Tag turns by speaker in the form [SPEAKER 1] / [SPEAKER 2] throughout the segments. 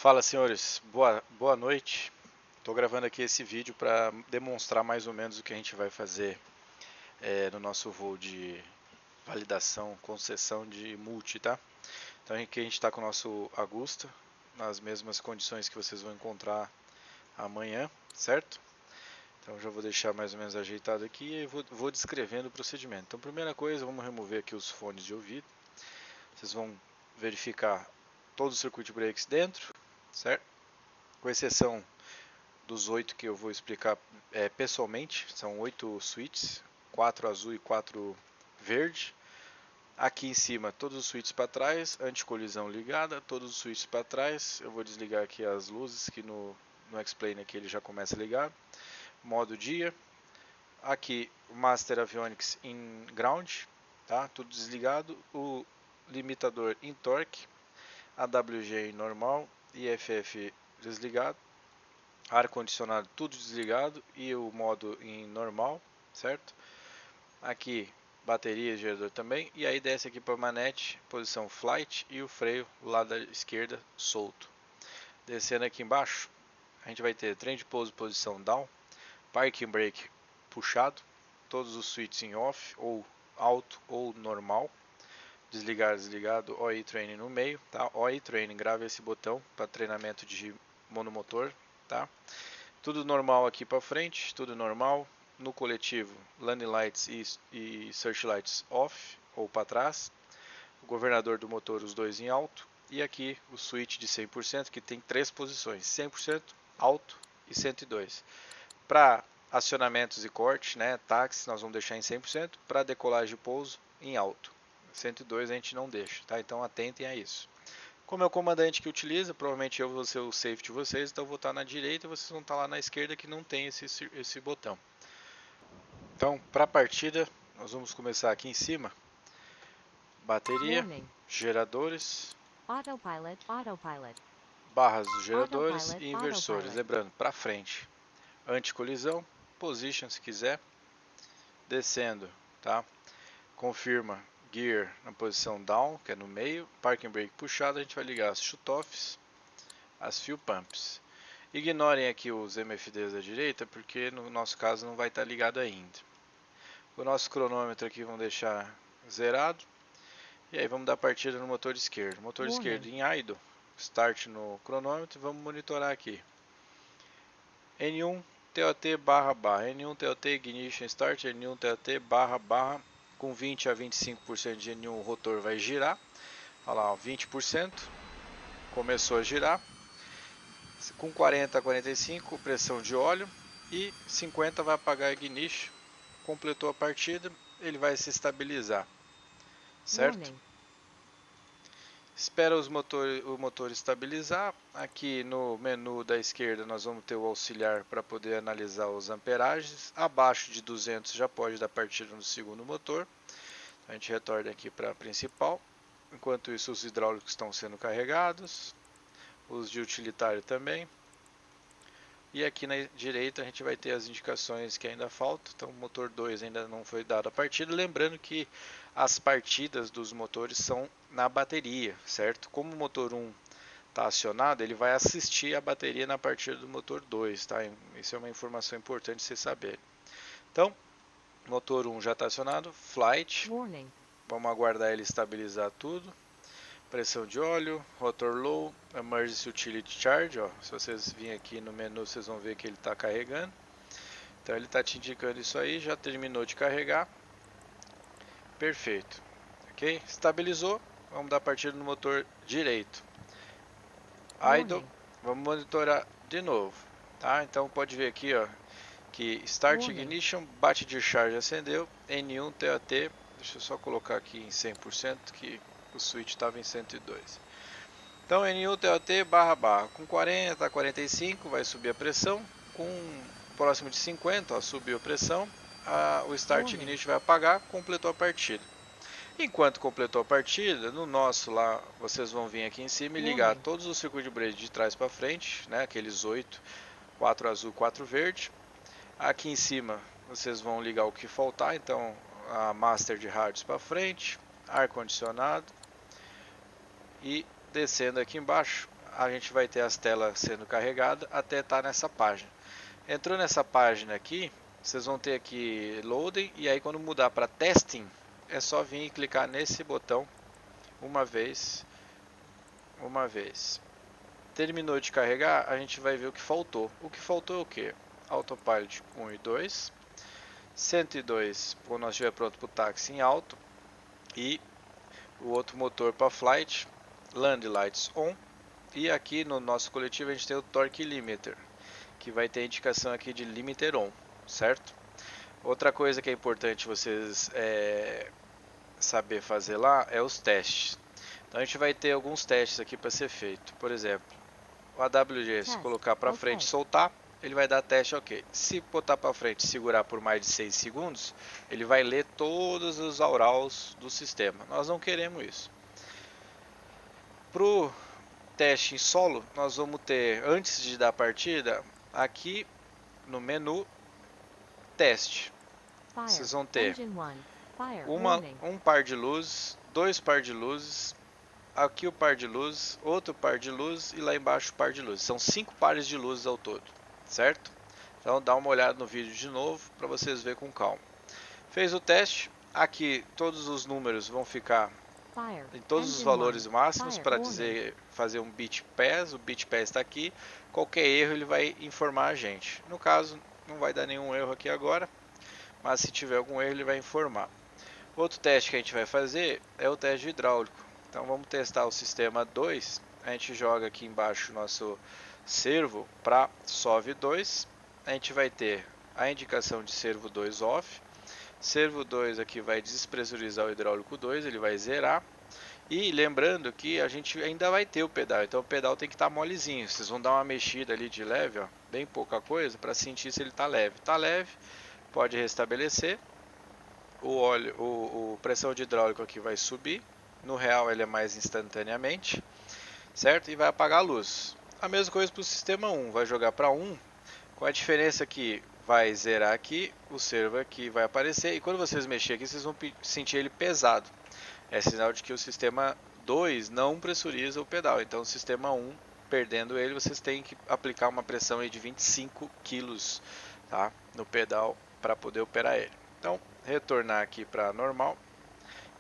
[SPEAKER 1] Fala, senhores, boa noite. Estou gravando aqui esse vídeo para demonstrar mais ou menos o que a gente vai fazer no nosso voo de validação, concessão de multi, tá? Então aqui a gente está com o nosso Agusta, nas mesmas condições que vocês vão encontrar amanhã, certo? Então já vou deixar mais ou menos ajeitado aqui e vou descrevendo o procedimento. Então primeira coisa, vamos remover aqui os fones de ouvido. Vocês vão verificar todos os circuit breaks dentro, certo? Com exceção dos 8 que eu vou explicar pessoalmente, são 8 switches, 4 azul e 4 verde. Aqui em cima todos os switches para trás, anticolisão ligada, todos os switches para trás. Eu vou desligar aqui as luzes que no X-Plane aqui ele já começa a ligar. Modo dia. Aqui o Master Avionics em ground, tá? Tudo desligado. O limitador em torque, AWG em normal, IFF desligado. Ar-condicionado tudo desligado e o modo em normal, certo? Aqui bateria e gerador também, e aí desce aqui para a manete, posição flight e o freio lado da esquerda solto. Descendo aqui embaixo, a gente vai ter trem de pouso posição down, parking brake puxado, todos os switches em off ou alto ou normal, desligar, desligado, OI training no meio, tá? OI training, grave esse botão para treinamento de monomotor, tá? Tudo normal aqui para frente, tudo normal. No coletivo, landing lights e searchlights off ou para trás. O governador do motor, os dois em alto. E aqui o switch de 100%, que tem 3 posições, 100%, alto e 102. Para acionamentos e corte, né, táxi, nós vamos deixar em 100%. Para decolagem e pouso, em alto. 102 a gente não deixa, tá? Então atentem a isso. Como é o comandante que utiliza, provavelmente eu vou ser o safety de vocês, então eu vou estar na direita e vocês vão estar lá na esquerda que não tem esse botão. Então, para a partida, nós vamos começar aqui em cima. Bateria, geradores, barras dos geradores e inversores. Lembrando, para frente, anticolisão, position se quiser. Descendo, tá? Confirma gear na posição down, que é no meio. Parking brake puxado, a gente vai ligar as shutoffs, as fuel pumps. Ignorem aqui os MFDs da direita, porque no nosso caso não vai estar ligado ainda. O nosso cronômetro aqui vamos deixar zerado. E aí vamos dar partida no motor esquerdo. Motor esquerdo em idle, start no cronômetro, vamos monitorar aqui. N1 TOT barra barra, N1 TOT ignition start, N1 TOT barra barra, com 20 a 25% de N1 o rotor vai girar. Olha lá, 20%, começou a girar. Com 40 a 45, pressão de óleo, e 50 vai apagar a ignition. Completou a partida, ele vai se estabilizar, certo? Espera o motor estabilizar. Aqui no menu da esquerda nós vamos ter o auxiliar para poder analisar os amperagens. Abaixo de 200 já pode dar partida no segundo motor. A gente retorna aqui para a principal. Enquanto isso, os hidráulicos estão sendo carregados, os de utilitário também. E aqui na direita a gente vai ter as indicações que ainda faltam. Então o motor 2 ainda não foi dado a partida. Lembrando que as partidas dos motores são na bateria, certo? Como o motor 1 está acionado, ele vai assistir a bateria na partida do motor 2, tá? Isso é uma informação importante você saber. Então, motor 1 já está acionado, flight. Vamos aguardar ele estabilizar tudo. Pressão de óleo, rotor low, emergency utility charge, ó. Se vocês virem aqui no menu, vocês vão ver que ele está carregando. Então ele está te indicando isso aí, já terminou de carregar. Perfeito. Ok? Estabilizou, vamos dar partida no motor direito. Idle, vamos monitorar de novo. Tá? Então pode ver aqui, ó, que Start Ignition, bate de charge acendeu, N1 TAT, deixa eu só colocar aqui em 100% que o switch estava em 102. Então N1 TOT barra barra, com 40 a 45 vai subir a pressão, com próximo de 50 ó, subiu a pressão, o Start Ignition vai apagar, completou a partida. Enquanto completou a partida, no nosso lá, vocês vão vir aqui em cima e ligar todos os circuit breakers de trás para frente, né, aqueles 8, 4 azul, 4 verde. Aqui em cima vocês vão ligar o que faltar, então a master de rádios para frente, ar condicionado, e descendo aqui embaixo a gente vai ter as telas sendo carregadas até estar nessa página. Entrou nessa página aqui, vocês vão ter aqui loading, e aí quando mudar para testing, é só vir e clicar nesse botão uma vez. Terminou de carregar, a gente vai ver o que faltou. O que faltou é o que? Autopilot 1 e 2, 102 quando nós estiver pronto para o táxi em alto, e o outro motor para flight, land lights on, e aqui no nosso coletivo a gente tem o torque limiter, que vai ter a indicação aqui de limiter on, certo? Outra coisa que é importante vocês saber fazer lá é os testes. Então a gente vai ter alguns testes aqui para ser feito. Por exemplo, o AWG, se colocar para frente e soltar, ele vai dar teste ok. Se botar para frente e segurar por mais de 6 segundos, ele vai ler todos os auraus do sistema. Nós não queremos isso. Para o teste em solo, nós vamos ter, antes de dar partida, aqui no menu teste. Vocês vão ter um par de luzes, dois par de luzes, aqui o par de luzes, outro par de luzes e lá embaixo o par de luzes. São 5 pares de luzes ao todo, certo? Então dá uma olhada no vídeo de novo para vocês verem com calma. Fez o teste, aqui todos os números vão ficar em todos os valores máximos para fazer um bit pass. O bit pass está aqui, qualquer erro ele vai informar a gente. No caso não vai dar nenhum erro aqui agora, mas se tiver algum erro ele vai informar. Outro teste que a gente vai fazer é o teste hidráulico. Então vamos testar o sistema 2. A gente joga aqui embaixo o nosso servo para SOV 2. A gente vai ter a indicação de servo 2 off. Servo 2 aqui vai despressurizar o hidráulico 2, ele vai zerar. E lembrando que a gente ainda vai ter o pedal, então o pedal tem que estar molezinho. Vocês vão dar uma mexida ali de leve, ó, bem pouca coisa, para sentir se ele está leve. Está leve, pode restabelecer. O pressão de hidráulico aqui vai subir, no real ele é mais instantaneamente, certo? E vai apagar a luz. A mesma coisa para o sistema 1, vai jogar para 1, com a diferença que vai zerar aqui, o servo aqui vai aparecer, e quando vocês mexer aqui, vocês vão sentir ele pesado. É sinal de que o sistema 2 não pressuriza o pedal, então o sistema 1, perdendo ele, vocês têm que aplicar uma pressão aí de 25 kg, tá, no pedal para poder operar ele. Então, retornar aqui para normal,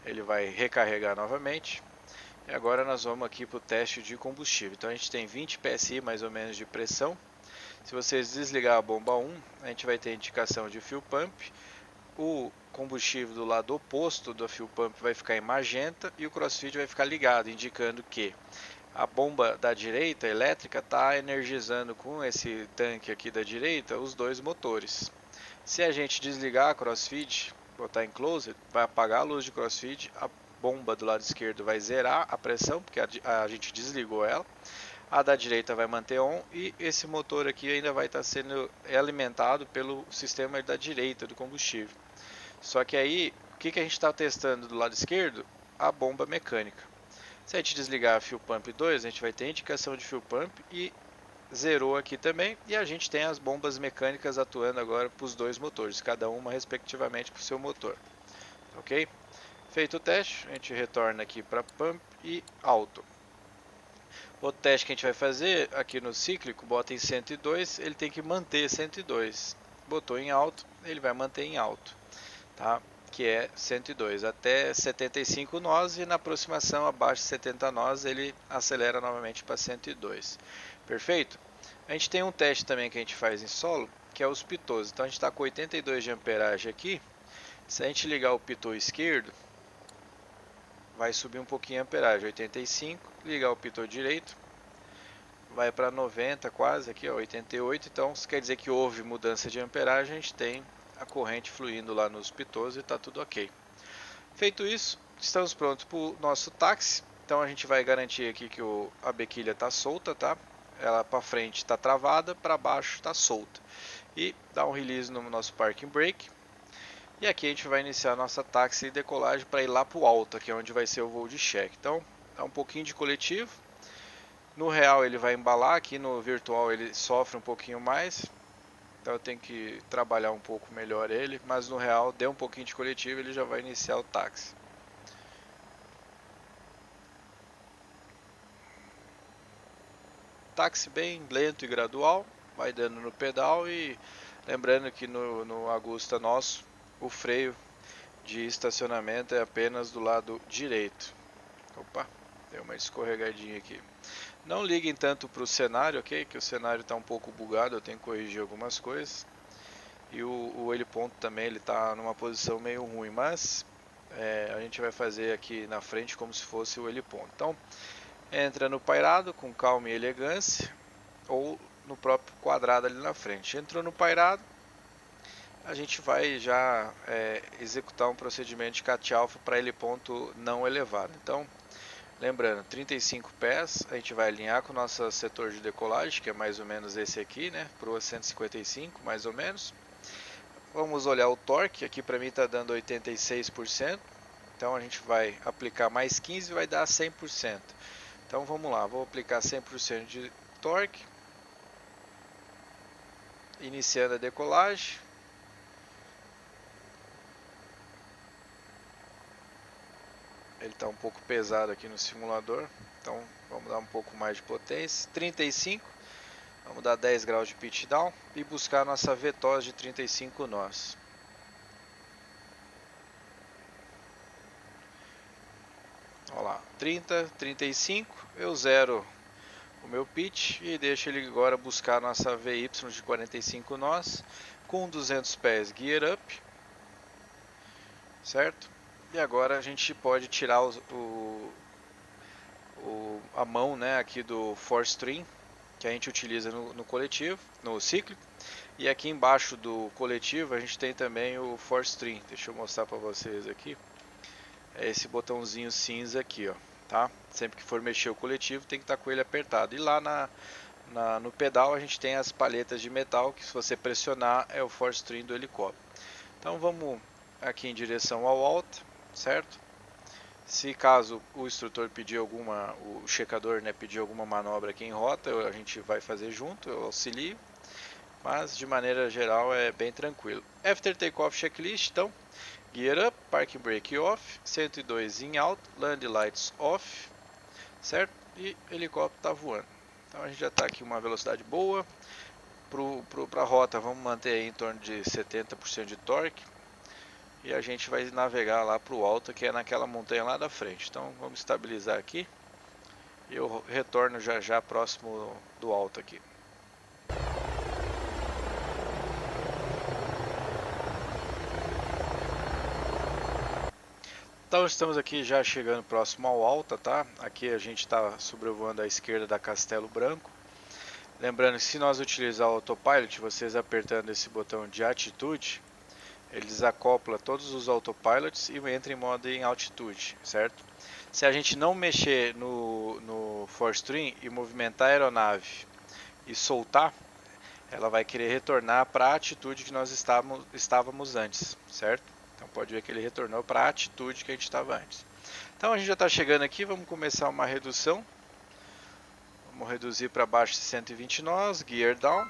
[SPEAKER 1] ele vai recarregar novamente, e agora nós vamos aqui para o teste de combustível. Então a gente tem 20 psi mais ou menos de pressão. Se vocês desligar a bomba 1, a gente vai ter a indicação de fuel pump, o combustível do lado oposto do fuel pump vai ficar em magenta e o crossfeed vai ficar ligado, indicando que a bomba da direita elétrica está energizando com esse tanque aqui da direita os dois motores. Se a gente desligar a crossfeed, botar em closed, vai apagar a luz de crossfeed, a bomba do lado esquerdo vai zerar a pressão, porque a gente desligou ela, a da direita vai manter on e esse motor aqui ainda vai estar sendo alimentado pelo sistema da direita do combustível. Só que aí, o que a gente está testando do lado esquerdo? A bomba mecânica. Se a gente desligar a fuel pump 2, a gente vai ter a indicação de fuel pump e zerou aqui também, e a gente tem as bombas mecânicas atuando agora para os dois motores, cada uma respectivamente para o seu motor, ok? Feito o teste, a gente retorna aqui para pump e auto. Outro teste que a gente vai fazer aqui no cíclico, bota em 102, ele tem que manter 102, botou em alto, ele vai manter em alto, tá? Que é 102 até 75 nós, e na aproximação abaixo de 70 nós ele acelera novamente para 102. Perfeito? A gente tem um teste também que a gente faz em solo, que é os pitos. Então a gente está com 82 de amperagem aqui. Se a gente ligar o pitot esquerdo, vai subir um pouquinho a amperagem, 85. Ligar o pitot direito, vai para 90 quase, aqui ó, 88. Então isso quer dizer que houve mudança de amperagem, a gente tem a corrente fluindo lá nos pitos e está tudo ok. Feito isso, estamos prontos para o nosso táxi. Então a gente vai garantir aqui que a bequilha está solta, tá? Ela para frente está travada, para baixo está solta. E dá um release no nosso parking brake. E aqui a gente vai iniciar a nossa táxi e decolagem para ir lá para o alto, que é onde vai ser o voo de check. Então, dá um pouquinho de coletivo. No real ele vai embalar, aqui no virtual ele sofre um pouquinho mais. Então eu tenho que trabalhar um pouco melhor ele, mas no real deu um pouquinho de coletivo, ele já vai iniciar o táxi. táxi bem lento e gradual, vai dando no pedal e lembrando que no Agusta nosso, o freio de estacionamento é apenas do lado direito. Opa, deu uma escorregadinha aqui. Não liguem tanto para o cenário, ok? Que o cenário está um pouco bugado, eu tenho que corrigir algumas coisas. E o heliponto também, ele está numa posição meio ruim, mas a gente vai fazer aqui na frente como se fosse o heliponto. Então, entra no pairado com calma e elegância, ou no próprio quadrado ali na frente. Entrou no pairado, a gente vai já executar um procedimento de cat-alpha para heliponto não elevado. Então, lembrando, 35 pés, a gente vai alinhar com o nosso setor de decolagem, que é mais ou menos esse aqui, né? Proa 155, mais ou menos. Vamos olhar o torque, aqui para mim está dando 86%. Então a gente vai aplicar mais 15 e vai dar 100%. Então vamos lá, vou aplicar 100% de torque. Iniciando a decolagem. Ele está um pouco pesado aqui no simulador, então vamos dar um pouco mais de potência. 35, vamos dar 10 graus de pitch down e buscar a nossa VTOS de 35 nós. Olha lá, 30, 35, eu zero o meu pitch e deixo ele agora buscar a nossa VY de 45 nós com 200 pés gear up, certo? E agora a gente pode tirar a mão, né, aqui do force string que a gente utiliza no coletivo, no cíclico, e aqui embaixo do coletivo a gente tem também o force string. Deixa eu mostrar para vocês aqui. É esse botãozinho cinza aqui, ó, tá? Sempre que for mexer o coletivo tem que estar com ele apertado. E lá no pedal a gente tem as palhetas de metal que, se você pressionar, é o force string do helicóptero. Então vamos aqui em direção ao alto, certo? Se caso o instrutor pedir o checador, né, pedir alguma manobra aqui em rota, a gente vai fazer junto, eu auxilio, mas de maneira geral é bem tranquilo. After takeoff checklist, então, gear up, parking brake off, 102 em alto, land lights off, certo? E o helicóptero está voando. Então a gente já está aqui uma velocidade boa. Para a rota vamos manter aí em torno de 70% de torque. E a gente vai navegar lá para o alto, que é naquela montanha lá da frente. Então vamos estabilizar aqui. E eu retorno já já próximo do alto aqui. Então estamos aqui já chegando próximo ao alto, tá? Aqui a gente está sobrevoando à esquerda da Castelo Branco. Lembrando que se nós utilizar o autopilot, vocês apertando esse botão de atitude, ele desacopla todos os autopilots e entra em modo em altitude, certo? Se a gente não mexer no force string e movimentar a aeronave e soltar, ela vai querer retornar para a atitude que nós estávamos antes, certo? Então pode ver que ele retornou para a atitude que a gente estava antes. Então a gente já está chegando aqui, vamos começar uma redução. Vamos reduzir para baixo de 120 nós, gear down.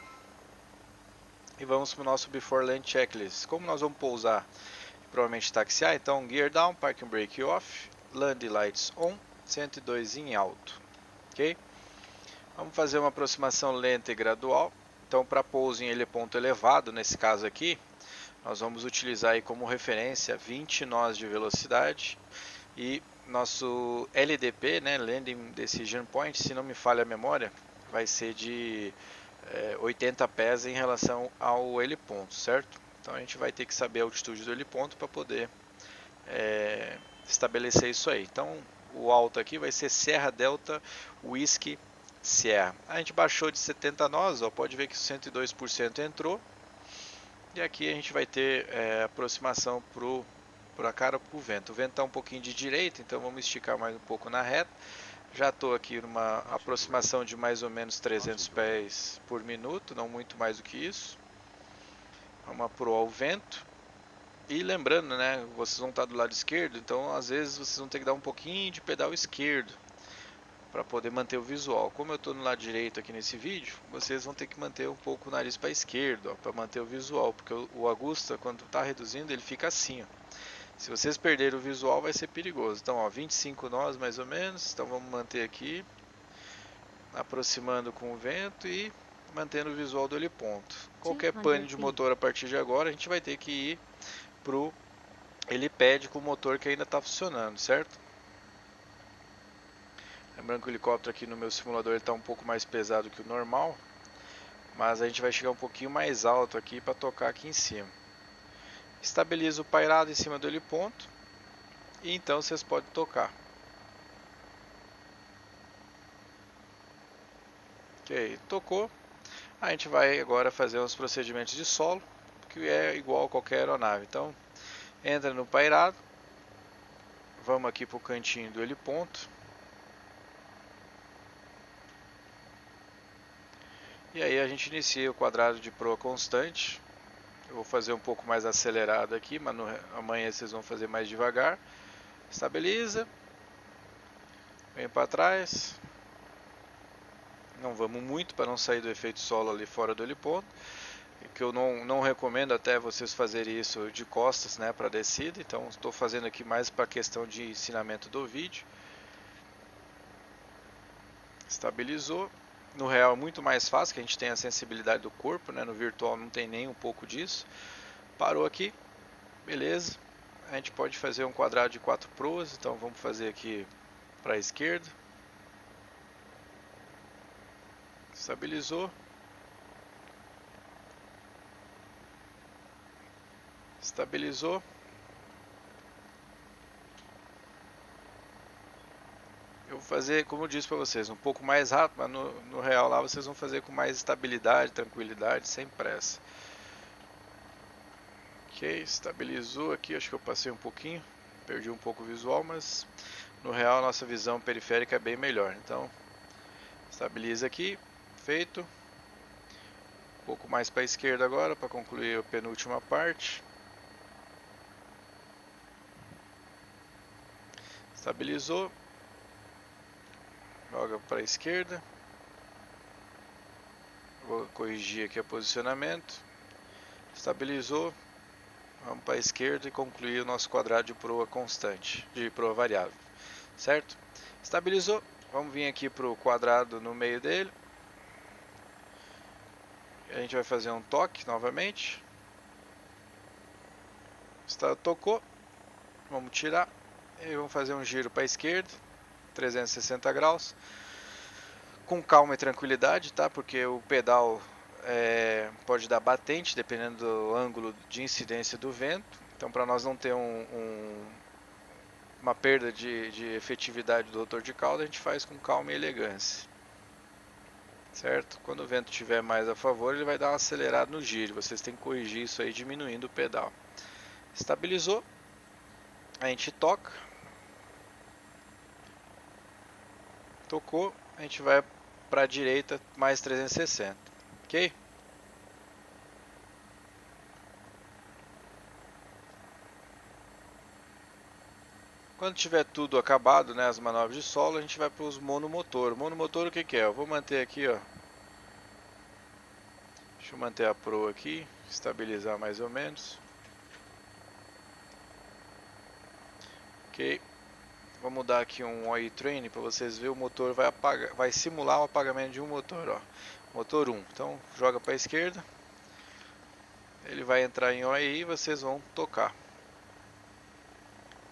[SPEAKER 1] E vamos para o nosso before land checklist. Como nós vamos pousar e provavelmente taxiar, então gear down, parking brake off, land lights on, 102 em alto. Ok? Vamos fazer uma aproximação lenta e gradual. Então para pouso em heliponto elevado, nesse caso aqui, nós vamos utilizar aí como referência 20 nós de velocidade e nosso LDP, né, Landing Decision Point, se não me falha a memória, vai ser de 80 pés em relação ao heliponto, certo? Então a gente vai ter que saber a altitude do heliponto para poder estabelecer isso aí. Então o alto aqui vai ser Serra Delta Whisky Sierra. A gente baixou de 70 nós, ó, pode ver que 102% entrou. E aqui a gente vai ter aproximação para a cara para o vento. O vento está um pouquinho de direita, então vamos esticar mais um pouco na reta. Já estou aqui numa aproximação de mais ou menos 300 pés por minuto, não muito mais do que isso. Vamos aproar o vento. E lembrando, né, vocês vão estar do lado esquerdo, então às vezes vocês vão ter que dar um pouquinho de pedal esquerdo para poder manter o visual. Como eu estou no lado direito aqui nesse vídeo, vocês vão ter que manter um pouco o nariz para a esquerda, para manter o visual, porque o Agusta, quando está reduzindo, ele fica assim, ó. Se vocês perderem o visual, vai ser perigoso. Então, ó, 25 nós mais ou menos, então vamos manter aqui. aproximando com o vento e mantendo o visual do heliponto. Qualquer pane de motor a partir de agora, a gente vai ter que ir para o helipad com o motor que ainda está funcionando, certo? Lembrando que o helicóptero aqui no meu simulador está um pouco mais pesado que o normal, mas a gente vai chegar um pouquinho mais alto aqui para tocar aqui em cima. Estabiliza o pairado em cima do heliponto e então vocês podem tocar. Ok, tocou. A gente vai agora fazer uns procedimentos de solo, que é igual a qualquer aeronave. Então, entra no pairado, vamos aqui para o cantinho do heliponto. E aí a gente inicia o quadrado de proa constante. Eu vou fazer um pouco mais acelerado aqui, mas amanhã vocês vão fazer mais devagar. Estabiliza. Vem para trás. Não vamos muito para não sair do efeito solo ali fora do heliponto. Que eu não recomendo até vocês fazerem isso de costas, né, para descida. Então estou fazendo aqui mais para questão de ensinamento do vídeo. Estabilizou. No real é muito mais fácil, que a gente tem a sensibilidade do corpo, né? No virtual não tem nem um pouco disso. Parou aqui, beleza. A gente pode fazer um quadrado de 4 proas, então vamos fazer aqui para a esquerda. Estabilizou. Estabilizou. Eu vou fazer, como eu disse para vocês, um pouco mais rápido, mas no real lá vocês vão fazer com mais estabilidade, tranquilidade, sem pressa. Ok, estabilizou aqui, acho que eu passei um pouquinho, perdi um pouco o visual, mas no real a nossa visão periférica é bem melhor. Então, estabiliza aqui, feito. Um pouco mais para a esquerda agora, para concluir a penúltima parte. Estabilizou. Joga para a esquerda. Vou corrigir aqui o posicionamento. Estabilizou. Vamos para a esquerda e concluir o nosso quadrado de proa constante, de proa variável. Certo? Estabilizou. Vamos vir aqui para o quadrado no meio dele. A gente vai fazer um toque novamente. Tocou. Vamos tirar. E vamos fazer um giro para a esquerda. 360 graus. Com calma e tranquilidade, tá? Porque o pedal pode dar batente, dependendo do ângulo de incidência do vento. Então, para nós não ter uma perda de efetividade do rotor de cauda, a gente faz com calma e elegância. Certo? Quando o vento estiver mais a favor, ele vai dar uma acelerada no giro. Vocês têm que corrigir isso aí diminuindo o pedal. Estabilizou. A gente toca. Tocou. A gente vai para a direita mais 360. Ok? Quando tiver tudo acabado, né, as manobras de solo, a gente vai para os monomotor. Monomotor o que que é? Eu vou manter aqui, ó. Deixa eu manter a proa aqui, estabilizar mais ou menos. Ok. Vou mudar aqui um OI Train para vocês verem, o motor vai simular o apagamento de um motor, ó. Motor 1. Então joga para a esquerda. Ele vai entrar em OI e vocês vão tocar.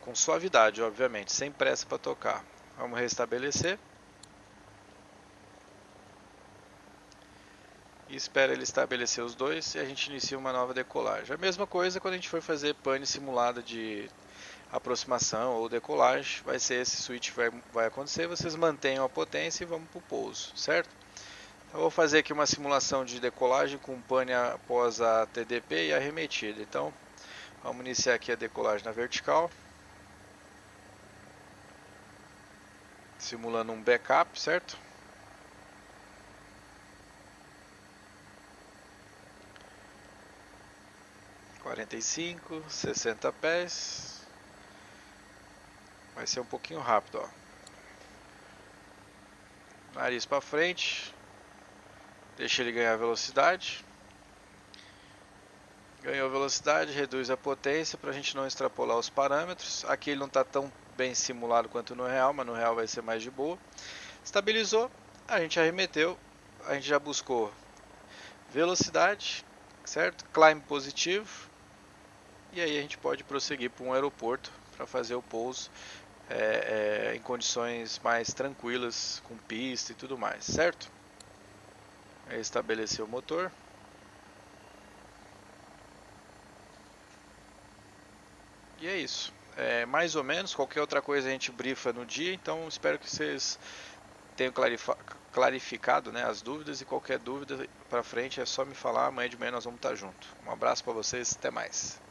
[SPEAKER 1] Com suavidade, obviamente, sem pressa para tocar. Vamos restabelecer. E espera ele estabelecer os dois e a gente inicia uma nova decolagem. A mesma coisa quando a gente for fazer pane simulada de aproximação ou decolagem, vai ser esse switch que vai acontecer, vocês mantenham a potência e vamos para o pouso, certo? Eu vou fazer aqui uma simulação de decolagem com pane após a TDP e arremetida. Então, vamos iniciar aqui a decolagem na vertical. Simulando um backup, certo? (45, 60 pés). Vai ser um pouquinho rápido, ó. Nariz para frente. Deixa ele ganhar velocidade. Ganhou velocidade, reduz a potência para a gente não extrapolar os parâmetros. Aqui ele não está tão bem simulado quanto no real, mas no real vai ser mais de boa. Estabilizou. A gente arremeteu, a gente já buscou velocidade, certo? Climb positivo, e aí a gente pode prosseguir para um aeroporto para fazer o pouso em condições mais tranquilas, com pista e tudo mais, certo? Estabelecer o motor. E é isso. Mais ou menos, qualquer outra coisa a gente brifa no dia, então espero que vocês tenham clarificado, né, as dúvidas, e qualquer dúvida para frente é só me falar, amanhã de manhã nós vamos estar junto. Um abraço para vocês, até mais.